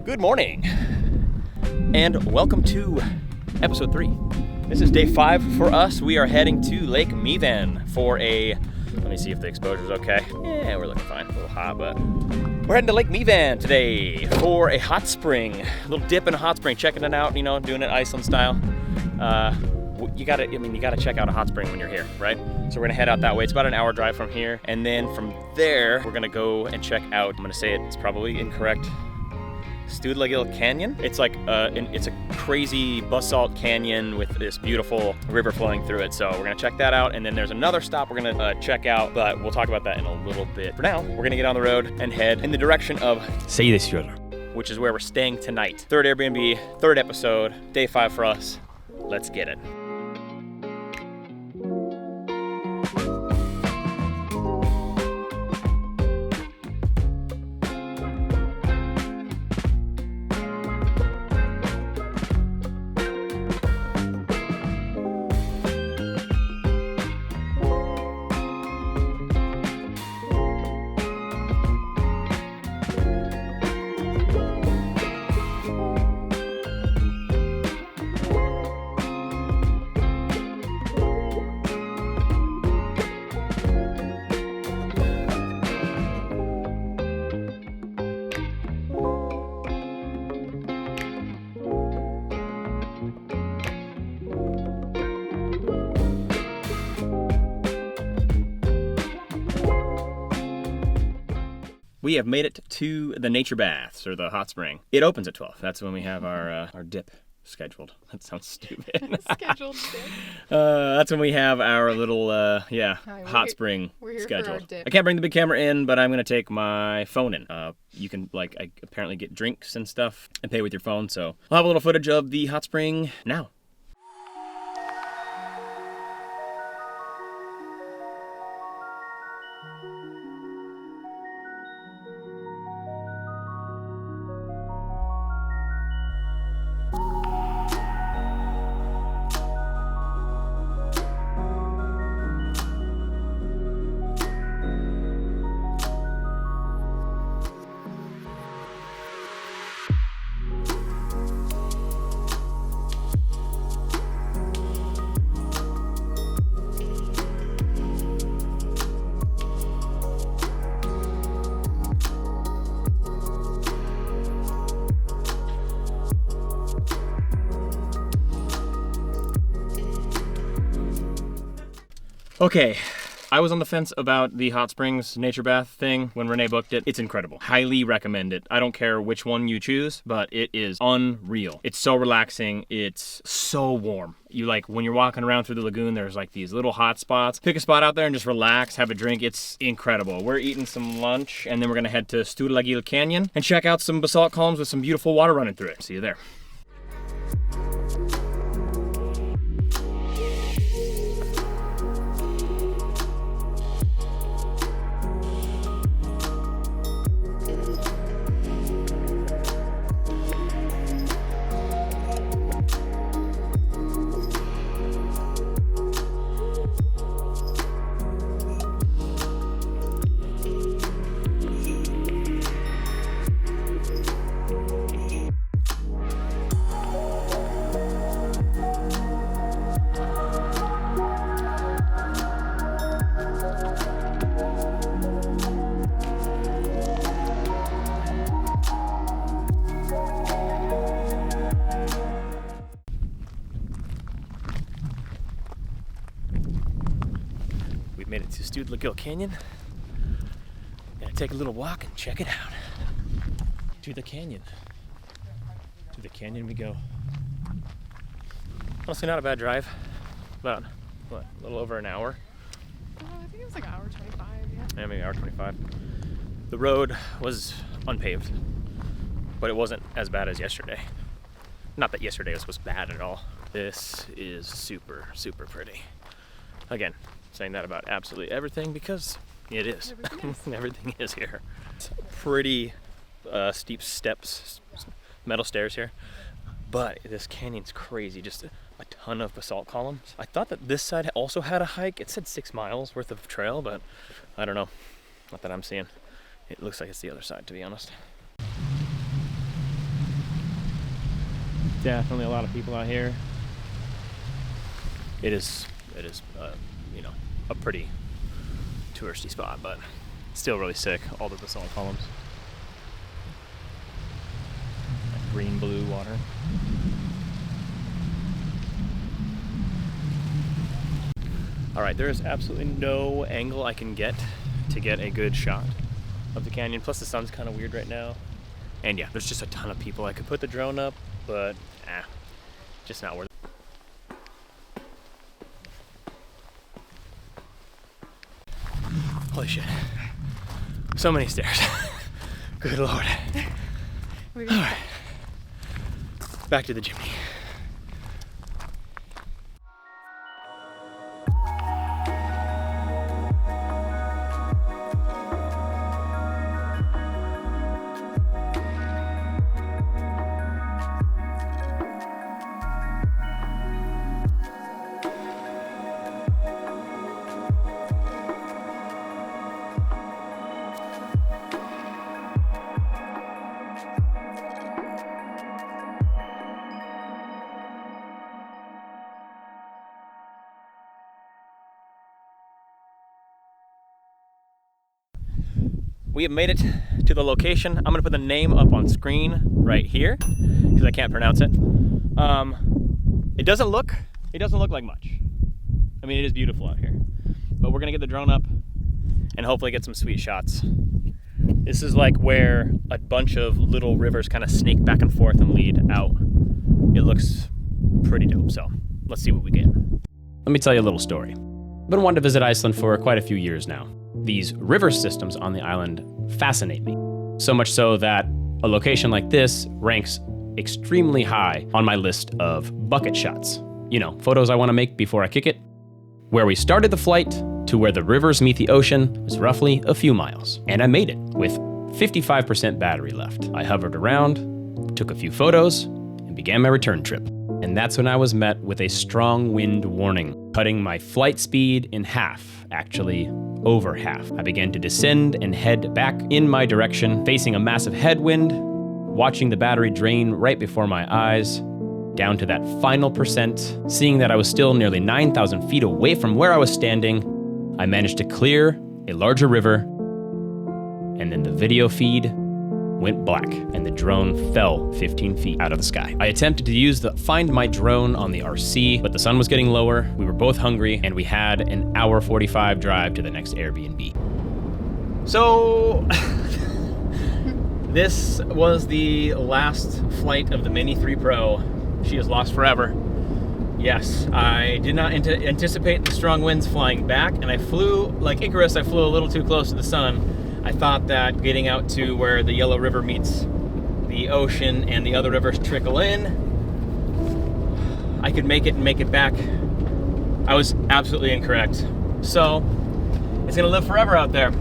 Good morning, and welcome to episode 3. This is day 5 for us. We are heading to Lake Myvatn for let me see if the exposure's okay. Yeah, we're looking fine. A little hot, but we're heading to Lake Myvatn today for a hot spring. A little dip in a hot spring, checking it out, doing it Iceland style. You gotta check out a hot spring when you're here, right? So we're gonna head out that way. It's about an hour drive from here. And then from there, we're gonna go and check out, I'm gonna say it's probably incorrect, Studlagil Canyon. It's like it's a crazy basalt canyon with this beautiful river flowing through it. So we're gonna check that out, and then there's another stop we're gonna check out, but we'll talk about that in a little bit. For now, we're gonna get on the road and head in the direction of Seydisfjordur, which is where we're staying tonight. Third Airbnb, third episode, day 5 for us. Let's get it. We have made it to the nature baths, or the hot spring. It opens at 12. That's when we have our dip scheduled. That sounds stupid. Scheduled dip. That's when we have our little, hot spring scheduled. I can't bring the big camera in, but I'm going to take my phone in. You can, apparently get drinks and stuff and pay with your phone. So I'll have a little footage of the hot spring now. Okay, I was on the fence about the hot springs nature bath thing when Rene booked it. It's incredible. Highly recommend it. I don't care which one you choose, but it is unreal. It's so relaxing. It's so warm. When you're walking around through the lagoon, there's these little hot spots. Pick a spot out there and just relax, have a drink. It's incredible. We're eating some lunch, and then we're gonna head to Studlagil Canyon and check out some basalt columns with some beautiful water running through it. See you there. Made it to Studlagil Canyon. Gonna take a little walk and check it out. To the canyon. To the canyon we go. Honestly, not a bad drive. About, a little over an hour. I think it was like an hour 25, yeah. Yeah, maybe hour 25. The road was unpaved, but it wasn't as bad as yesterday. Not that yesterday was bad at all. This is super, super pretty. Again, saying that about absolutely everything because it is. Everything is here. It's pretty steep steps, metal stairs here, but this canyon's crazy. Just a ton of basalt columns. I thought that this side also had a hike. It said 6 miles worth of trail, but I don't know. Not that I'm seeing. It looks like it's the other side, to be honest. Definitely a lot of people out here. It is, you know, a pretty touristy spot, but still really sick. All the basalt columns. Like green, blue water. All right, there is absolutely no angle I can get to get a good shot of the canyon. Plus the sun's kind of weird right now. And yeah, there's just a ton of people. I could put the drone up, but just not worth it. Holy shit. So many stairs. Good Lord. All right. Back to the Jimny. We have made it to the location. I'm gonna put the name up on screen right here because I can't pronounce it. It doesn't look like much. I mean, it is beautiful out here, but we're gonna get the drone up and hopefully get some sweet shots. This is like where a bunch of little rivers kind of snake back and forth and lead out. It looks pretty dope, so let's see what we get. Let me tell you a little story. I've been wanting to visit Iceland for quite a few years now. These river systems on the island fascinate me. So much so that a location like this ranks extremely high on my list of bucket shots. You know, photos I want to make before I kick it. Where we started the flight to where the rivers meet the ocean was roughly a few miles. And I made it with 55% battery left. I hovered around, took a few photos, and began my return trip. And that's when I was met with a strong wind warning, cutting my flight speed in half, actually over half. I began to descend and head back in my direction, facing a massive headwind, watching the battery drain right before my eyes, down to that final percent. Seeing that I was still nearly 9,000 feet away from where I was standing, I managed to clear a larger river, and then the video feed went black and the drone fell 15 feet out of the sky. I attempted to use the Find My Drone on the RC, but the sun was getting lower, we were both hungry, and we had an hour 45 drive to the next Airbnb. So, this was the last flight of the Mini 3 Pro. She is lost forever. Yes, I did not anticipate the strong winds flying back, and I flew, like Icarus, I flew a little too close to the sun. I thought that getting out to where the Yellow River meets the ocean and the other rivers trickle in, I could make it and make it back. I was absolutely incorrect. So, it's gonna live forever out there.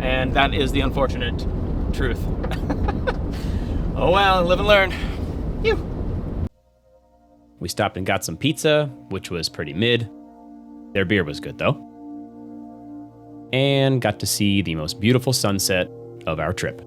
And that is the unfortunate truth. Oh well, live and learn. Phew. We stopped and got some pizza, which was pretty mid. Their beer was good though. And got to see the most beautiful sunset of our trip.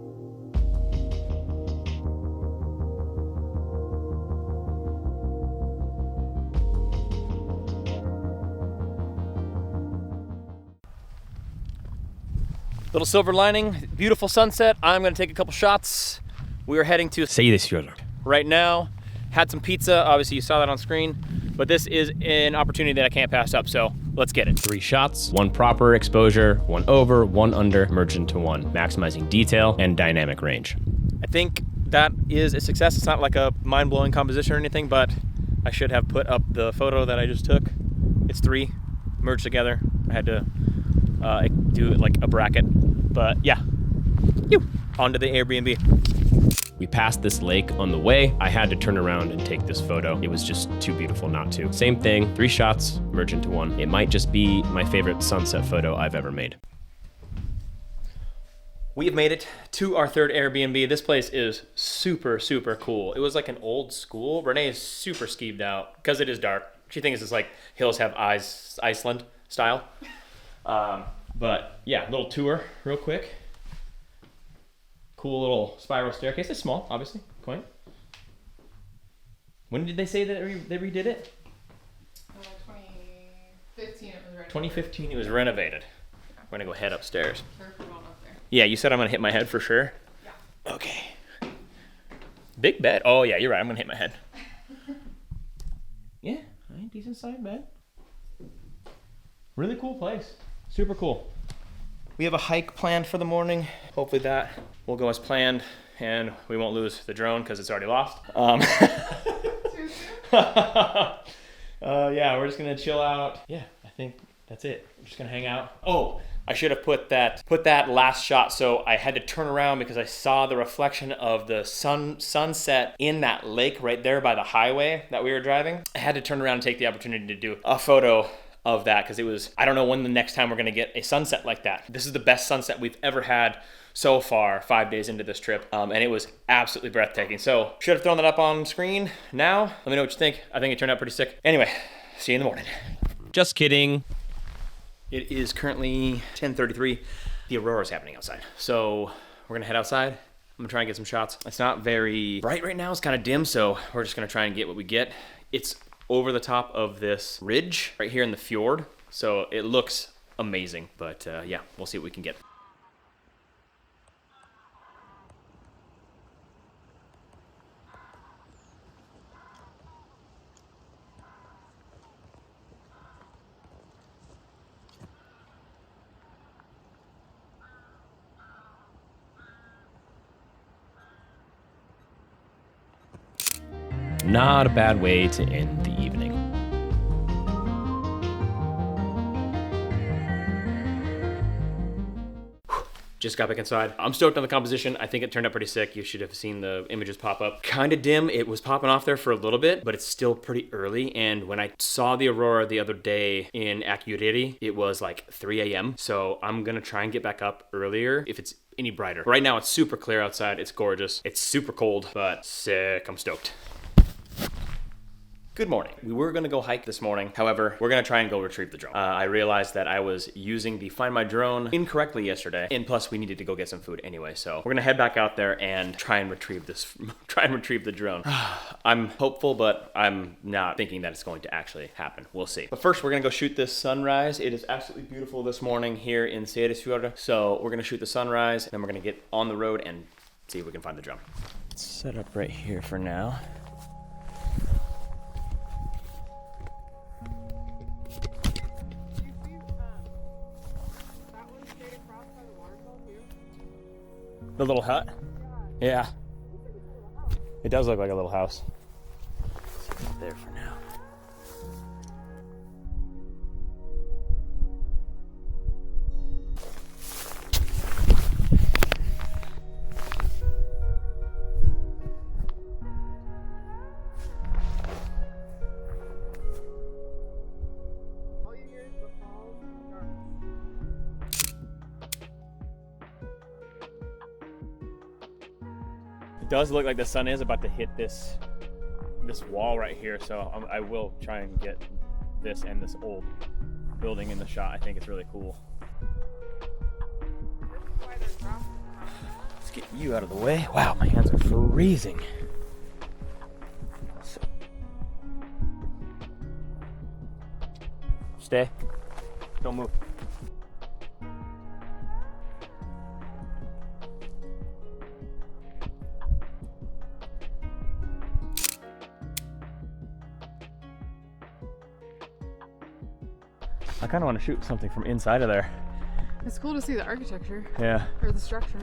Little silver lining, beautiful sunset. I'm gonna take a couple shots. We are heading to Seydisfjordur right now. Had some pizza, obviously you saw that on screen, but this is an opportunity that I can't pass up, so let's get it. 3 shots, 1 proper exposure, 1 over, 1 under, merged into 1, maximizing detail and dynamic range. I think that is a success. It's not like a mind-blowing composition or anything, but I should have put up the photo that I just took. It's 3 merged together. I had to do it like a bracket, but yeah. Onto the Airbnb. We passed this lake on the way. I had to turn around and take this photo. It was just too beautiful not to. Same thing, 3 shots, merge into 1. It might just be my favorite sunset photo I've ever made. We have made it to our 3rd Airbnb. This place is super, super cool. It was like an old school. Rene is super skeeved out because it is dark. She thinks it's like hills have eyes, Iceland style. But yeah, little tour real quick. Cool little spiral staircase. It's small, obviously, quaint. When did they say that they redid it? 2015 it was renovated. 2015 it was renovated. Yeah. We're gonna go head upstairs. Careful going up there. Yeah, you said I'm gonna hit my head for sure? Yeah. Okay. Big bed. Oh yeah, you're right, I'm gonna hit my head. Yeah, decent sized bed. Really cool place. Super cool. We have a hike planned for the morning. Hopefully that will go as planned and we won't lose the drone because it's already lost. Yeah, we're just gonna chill out. Yeah, I think that's it. We're just gonna hang out. Oh, I should have put that last shot, so I had to turn around because I saw the reflection of the sunset in that lake right there by the highway that we were driving. I had to turn around and take the opportunity to do a photo of that because it was, I don't know when the next time we're gonna get a sunset like that. This is the best sunset we've ever had so far, 5 days into this trip, and it was absolutely breathtaking. So should have thrown that up on screen now. Let me know what you think. I think it turned out pretty sick. Anyway, see you in the morning. Just kidding. It is currently 10:33. The Aurora is happening outside. So we're gonna head outside. I'm gonna try and get some shots. It's not very bright right now, it's kind of dim, so we're just gonna try and get what we get. It's over the top of this ridge right here in the fjord, so it looks amazing, but yeah, we'll see what we can get. Not a bad way to end the evening. Just got back inside. I'm stoked on the composition. I think it turned out pretty sick. You should have seen the images pop up. Kind of dim. It was popping off there for a little bit, but it's still pretty early. And when I saw the Aurora the other day in Akureyri, it was like 3 a.m. So I'm gonna try and get back up earlier if it's any brighter. Right now it's super clear outside. It's gorgeous. It's super cold, but sick. I'm stoked. Good morning. We were gonna go hike this morning. However, we're gonna try and go retrieve the drone. I realized that I was using the Find My Drone incorrectly yesterday, and plus we needed to go get some food anyway. So we're gonna head back out there and try and retrieve the drone. I'm hopeful, but I'm not thinking that it's going to actually happen. We'll see. But first, we're gonna go shoot this sunrise. It is absolutely beautiful this morning here in Seydisfjordur. So we're gonna shoot the sunrise, then we're gonna get on the road and see if we can find the drone. It's set up right here for now. The little hut? Yeah. It does look like a little house. There for now. It does look like the sun is about to hit this wall right here, so I will try and get this and this old building in the shot. I think it's really cool. Let's get you out of the way. Wow, my hands are freezing. Stay. Don't move. I kind of want to shoot something from inside of there. It's cool to see the architecture. Yeah. Or the structure.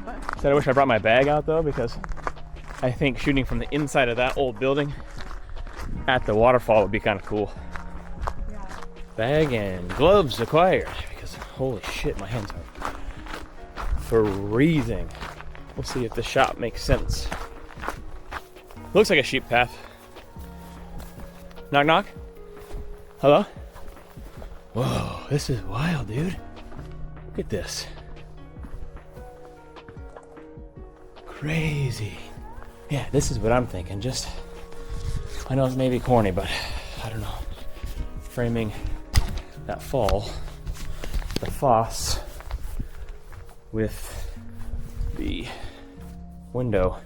But Said I wish I brought my bag out though, because I think shooting from the inside of that old building at the waterfall would be kind of cool. yeah. Bag and gloves acquired, because holy shit, my hands are freezing. We'll see if the shot makes sense. Looks like a sheep path. Knock knock. Hello? Whoa, this is wild, dude. Look at this. Crazy. Yeah, this is what I'm thinking. Just, I know it's maybe corny, but I don't know. Framing that fall, the foss, with the window.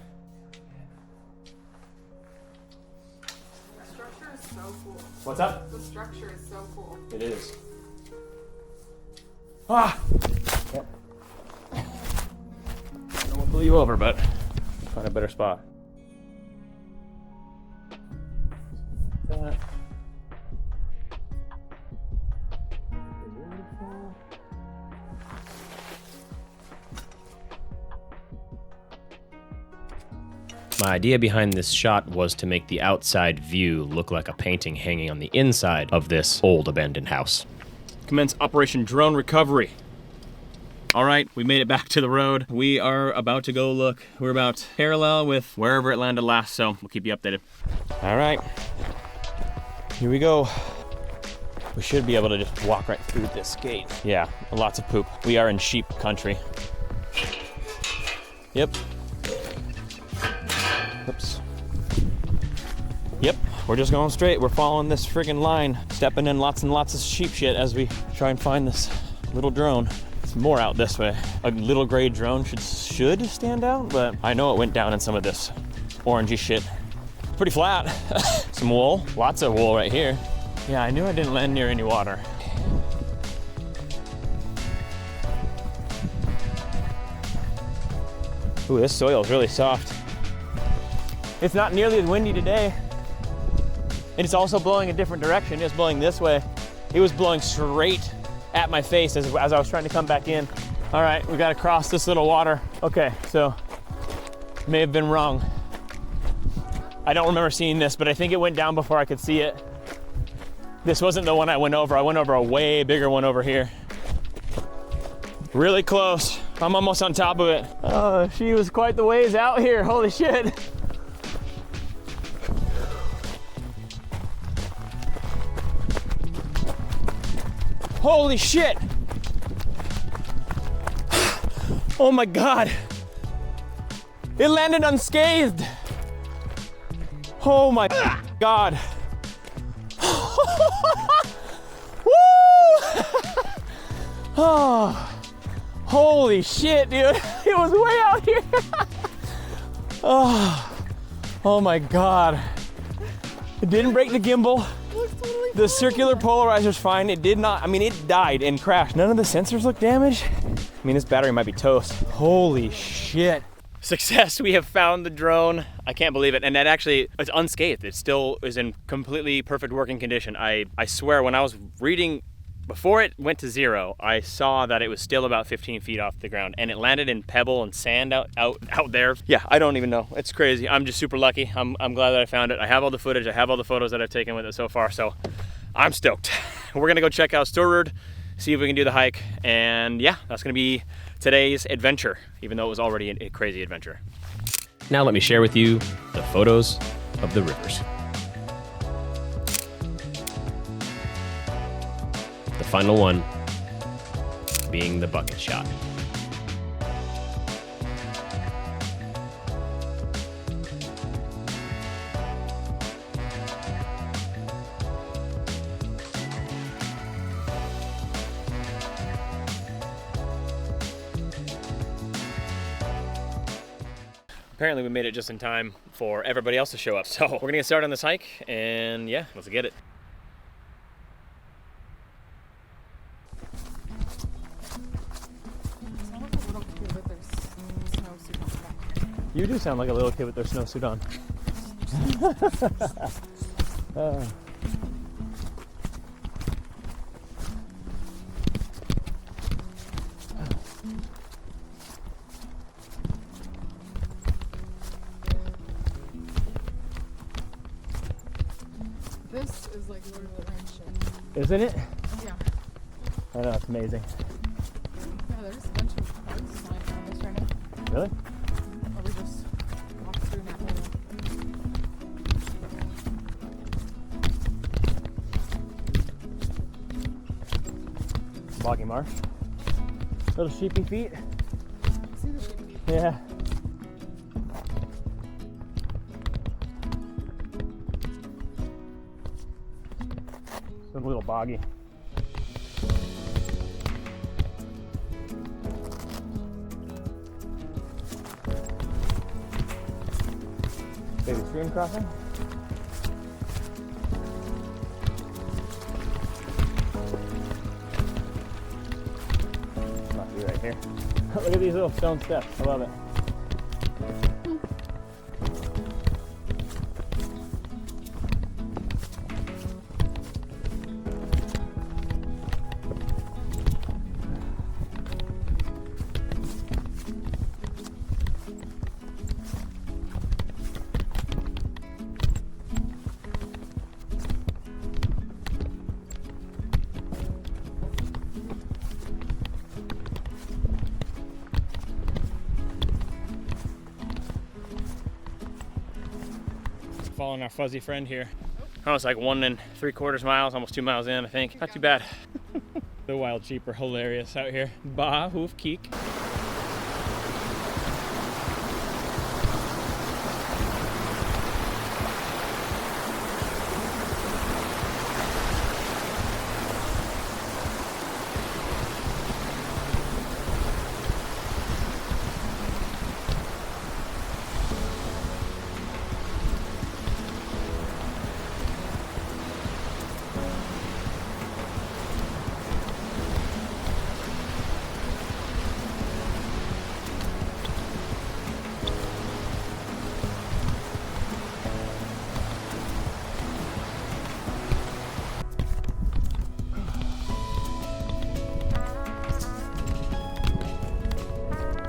cool. What's up? The structure is so cool. It is. Ah! Yep. I won't pull you over, but find a better spot. That. My idea behind this shot was to make the outside view look like a painting hanging on the inside of this old abandoned house. Commence Operation Drone Recovery. All right, we made it back to the road. We are about to go look. We're about parallel with wherever it landed last, so we'll keep you updated. All right, here we go. We should be able to just walk right through this gate. Yeah, lots of poop. We are in sheep country. Yep. Oops. Yep, we're just going straight. We're following this friggin' line, stepping in lots and lots of sheep shit as we try and find this little drone. It's more out this way. A little gray drone should stand out, but I know it went down in some of this orangey shit. Pretty flat. Some wool, lots of wool right here. Yeah, I knew I didn't land near any water. Ooh, this soil is really soft. It's not nearly as windy today. And it's also blowing a different direction. It's blowing this way. It was blowing straight at my face as I was trying to come back in. All right, we gotta cross this little water. Okay, so may have been wrong. I don't remember seeing this, but I think it went down before I could see it. This wasn't the one I went over. I went over a way bigger one over here. Really close. I'm almost on top of it. Oh, she was quite the ways out here. Holy shit. Holy shit! Oh my God! It landed unscathed! Oh my God! Woo! Oh, holy shit, dude! It was way out here! Oh my God! It didn't break the gimbal. The circular polarizer's fine. It did not, I mean, it died and crashed. None of the sensors look damaged. I mean, this battery might be toast. Holy shit. Success, we have found the drone. I can't believe it. And that actually, it's unscathed. It still is in completely perfect working condition. I swear, when I was reading, before it went to zero, I saw that it was still about 15 feet off the ground, and it landed in pebble and sand out there. Yeah, I don't even know. It's crazy. I'm just super lucky. I'm glad that I found it. I have all the footage. I have all the photos that I've taken with it so far, so I'm stoked. We're gonna go check out Storurd, see if we can do the hike, and yeah, that's gonna be today's adventure, even though it was already a crazy adventure. Now let me share with you the photos of the rivers. The final one being the bucket shot. Apparently we made it just in time for everybody else to show up. So we're gonna get started on this hike, and yeah, let's get it. You do sound like a little kid with their snowsuit on. This is like Lord of the Rings shit. Isn't it? Yeah. I know, it's amazing. Yeah, there's a bunch of houses lying around this right now. Really? Or we just walked through that hole. Boggy marsh. Little sheepy feet. See the sheep? Yeah. It's a little boggy. Baby stream crossing. right here. Look at these little stone steps. I love it. Following our fuzzy friend here. Oh, it's like 1 3/4 miles, almost 2 miles in, I think. Not too bad. The wild sheep are hilarious out here. Ba, hoof, keek.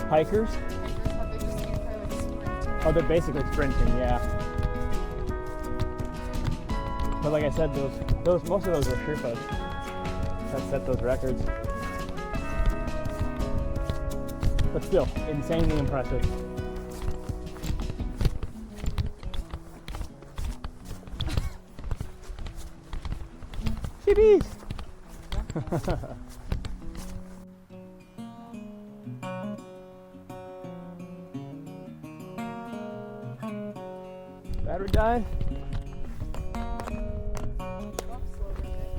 Hikers? Have they just came for like sprinting? Oh, they're basically sprinting, yeah. But like I said, those most of those are Sherpas that set those records. But still, insanely impressive. Sheepies! Battery died.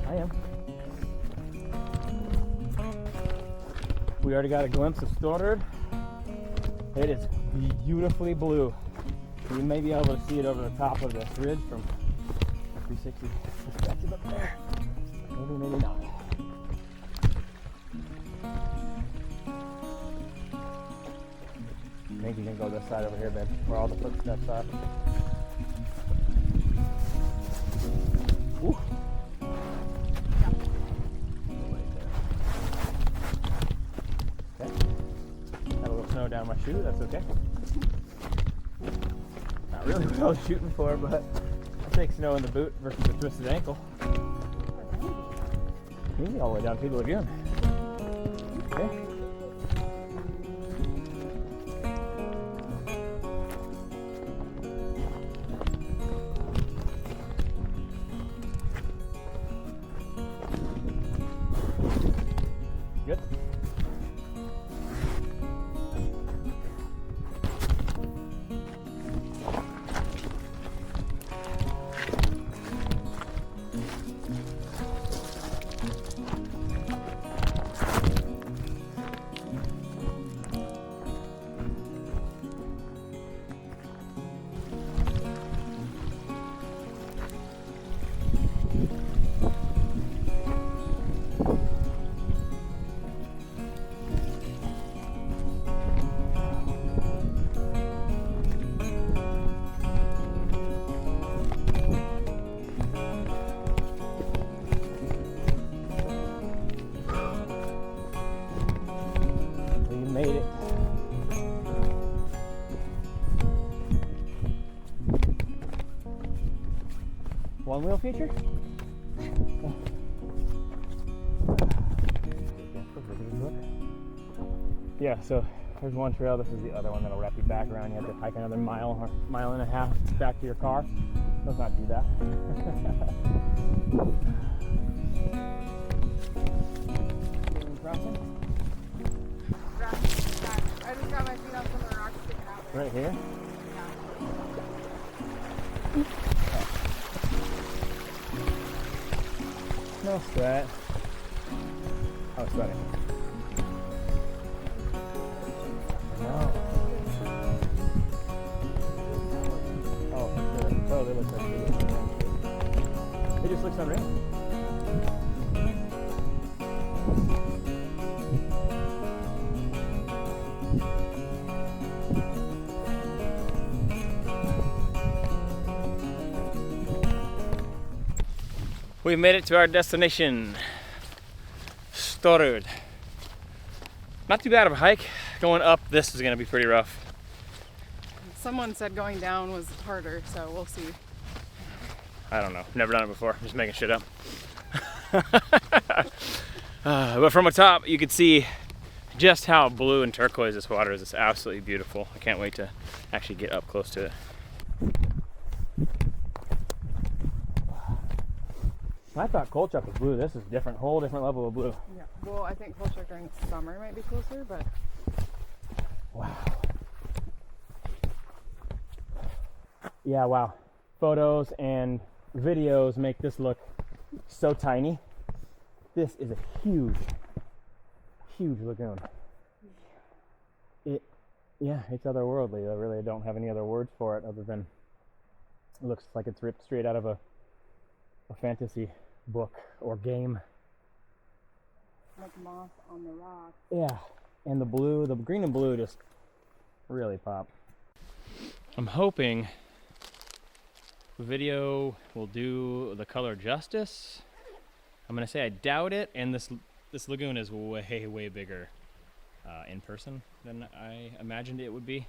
I am. We already got a glimpse of Storurd. It is beautifully blue. You may be able to see it over the top of this ridge from a 360 perspective up there. Maybe, maybe not. I think you can go this side over here, babe, where all the footsteps are. Ooh. Okay. Got a little snow down my shoe, that's okay. Not really what I was shooting for, but I'll take snow in the boot versus a twisted ankle. You can get all the way down to the lagoon. Okay. Good. Made it. One wheel feature? Yeah, so there's one trail, this is the other one that'll wrap you back around. You have to hike another mile or mile and a half back to your car. Let's not do that. Crossing? I just got my feet on some of the rocks sticking out there. Right here? No sweat. Oh, sweating. No. Oh, for sure. Oh, they look like it just looks unreal. We made it to our destination, Storurd. Not too bad of a hike. Going up, this is gonna be pretty rough. Someone said going down was harder, so we'll see. I don't know, never done it before, just making shit up. But from the top, you can see just how blue and turquoise this water is. It's absolutely beautiful. I can't wait to actually get up close to it. I thought Kolchak was blue. This is different, whole different level of blue. Yeah. Well, I think Kolchak during summer might be closer, but Wow. Yeah, wow. Photos and videos make this look so tiny. This is a huge, huge lagoon. It's otherworldly. I really don't have any other words for it other than it looks like it's ripped straight out of a fantasy book or game. like moss on the rock. Yeah, and the green and blue just really pop. I'm hoping the video will do the color justice. I'm gonna say I doubt it, and this lagoon is way bigger in person than I imagined it would be.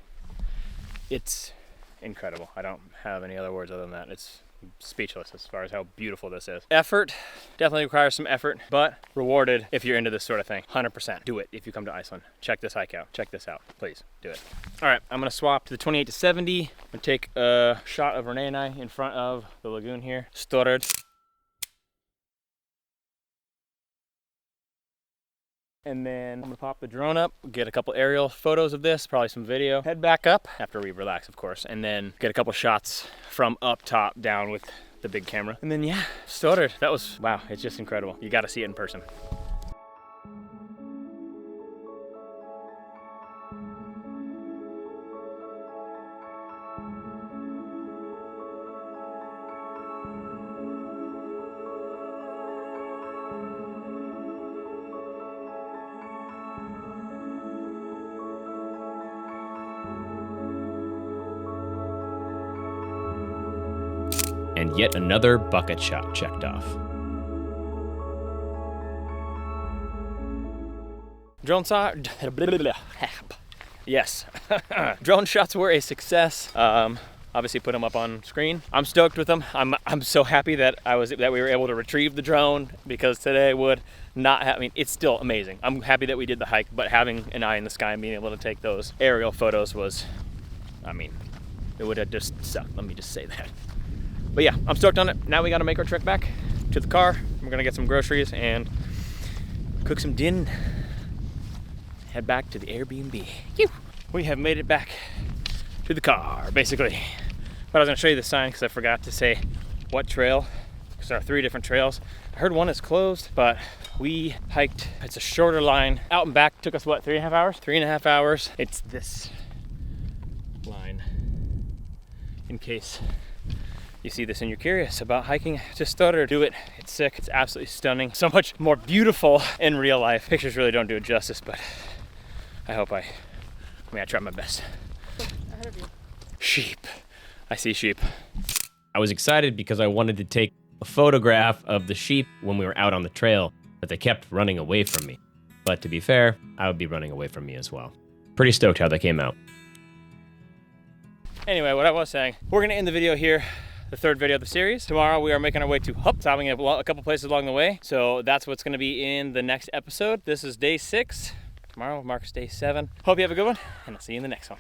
It's incredible. I don't have any other words other than that. It's speechless as far as how beautiful this is. Effort, definitely requires some effort, but rewarded if you're into this sort of thing. 100%. Do it if you come to Iceland. Check this hike out. Check this out. Please do it. All right, I'm gonna swap to the 28-70. I'm gonna take a shot of Rene and I in front of the lagoon here. Storurd. And then I'm gonna pop the drone up, get a couple aerial photos of this, probably some video. Head back up after we relax, of course, and then get a couple shots from up top down with the big camera. And then yeah, Storurd, that was, wow, it's just incredible. You gotta see it in person. And yet another bucket shot checked off. Drone shot, yes. Drone shots were a success. Obviously put them up on screen. I'm stoked with them. I'm so happy that we were able to retrieve the drone, because today would not have, I mean, it's still amazing. I'm happy that we did the hike, but having an eye in the sky and being able to take those aerial photos was, I mean, it would have just sucked. Let me just say that. But yeah, I'm stoked on it. Now we gotta make our trek back to the car. We're gonna get some groceries and cook some din. Head back to the Airbnb. Phew. We have made it back to the car, basically. But I was gonna show you the sign because I forgot to say what trail, because there are 3 different trails. I heard one is closed, but we hiked, it's a shorter line. Out and back took us, what, 3.5 hours? 3.5 hours. It's this line, in case you see this and you're curious about hiking to Storurd. Do it. It's sick. It's absolutely stunning. So much more beautiful in real life. Pictures really don't do it justice, but I try my best. Ahead of you. Sheep. I see sheep. I was excited because I wanted to take a photograph of the sheep when we were out on the trail, but they kept running away from me. But to be fair, I would be running away from me as well. Pretty stoked how they came out. Anyway, what I was saying, we're gonna end the video here. The 3rd video of the series. Tomorrow we are making our way to Hup, stopping at a couple places along the way. So that's what's gonna be in the next episode. This is day 6. Tomorrow marks day 7. Hope you have a good one, and I'll see you in the next one.